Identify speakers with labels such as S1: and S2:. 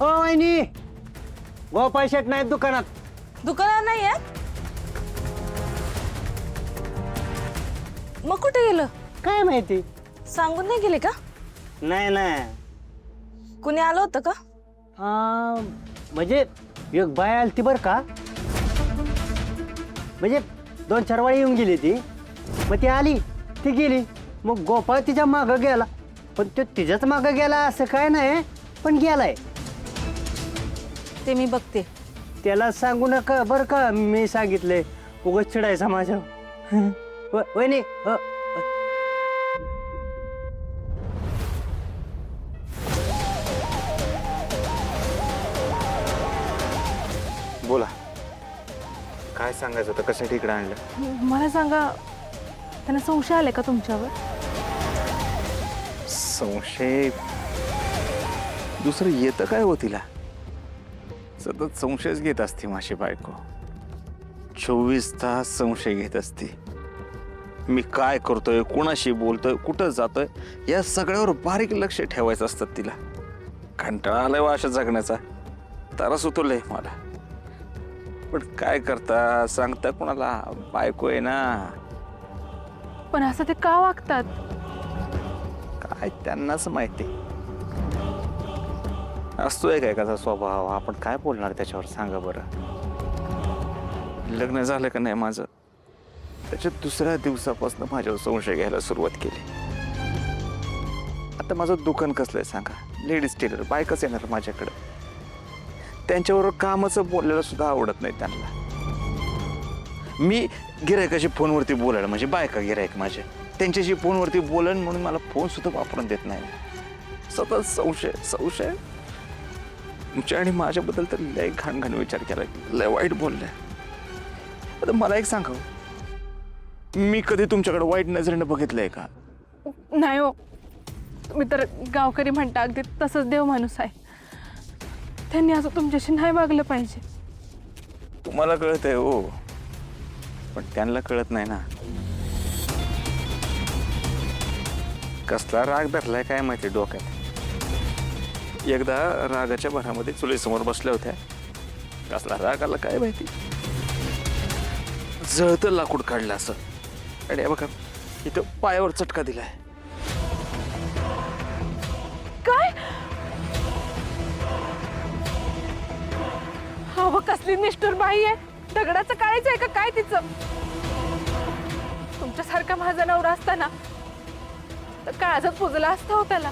S1: ओ वहिनी, गोपाळ शेट नाहीत दुकानात.
S2: दुकानात नाही आहेत? मग कुठे गेलं?
S1: काय माहिती.
S2: सांगून नाही गेले का?
S1: नाही नाही.
S2: कुणी आलं होतं का?
S1: म्हणजे एक बाय आलती बर का. म्हणजे 2-4 वेळा येऊन गेली ती. मग ती आली, ती गेली. मग गोपाळ तिच्या मागं गेला. पण तो तिच्याच मागं गेला असं काय नाही, पण गेलाय.
S2: ते मी बघते.
S1: त्याला सांगू नका बरं का, मी सांगितलंय. उगाच चिडायचा माझ्या. वहिनी
S3: बोला, काय सांगायचं होतं? कशासाठी इकडे आणलं?
S4: मला सांगा, त्यांना संशय आले का तुमच्यावर?
S3: संशय दुसरं येतं काय हो तिला? सतत संशयच घेत असते माझी बायको. 24 तास संशय घेत असते. मी काय करतोय, कुणाशी बोलतोय, कुठं जातोय, या सगळ्यावर बारीक लक्ष ठेवायचं असतं तिला. कंटाळा आलाय वा अशा जगण्याचा. तरच उतरलंय मला. पण काय करता, सांगता कुणाला? बायको आहे ना.
S4: पण असं ते का वागतात?
S3: काय त्यांनाच माहिती. असतोय काय कसा स्वभाव, आपण काय बोलणार त्याच्यावर सांगा बरं. लग्न झालं का नाही माझं, त्याच्या दुसऱ्या दिवसापासून माझ्यावर संशय घ्यायला सुरुवात केली. आता माझं दुकान कसलंय सांगा, लेडीज टेलर, बायकच येणार माझ्याकडं. त्यांच्यावर कामाचं बोललेलं सुद्धा आवडत नाही त्यांना. मी गिरायकाशी फोनवरती बोलायला, म्हणजे बायका गिरायक माझ्या, त्यांच्याशी फोनवरती बोलन म्हणून मला फोन सुद्धा वापरून देत नाही. सतत संशय संशय. तुमच्या आणि माझ्याबद्दल तर लय घाण घाण विचार केला, लय वाईट बोललाय. आता मला एक सांगा, मी कधी तुमच्याकडे वाईट नजरेनं बघितलंय का?
S4: नाही हो, तुम्ही तर गावकरी म्हणता, अगदी तसंच देव माणूस आहे. त्यांनी असं तुमच्याशी नाही वागलं पाहिजे.
S3: तुम्हाला कळतंय हो, पण त्यांना कळत नाही ना. कसला राग धरलाय काय माहिती डोक्यात. एकदा रागाच्या भरामध्ये चुलीसमोर बसल्या होत्या. कसला राग आला काय माहिती. जळतं लाकूड काढलं असं. आणि बघा, इथं पायावर चटका दिलाय.
S4: काय? अहो, कसली निष्ठुर बाई आहे. दगडाचं काळीच आहे का काय तिचं? तुमच्यासारखा माझा नवरा असताना तर काळजात पुजला असता हो त्याला.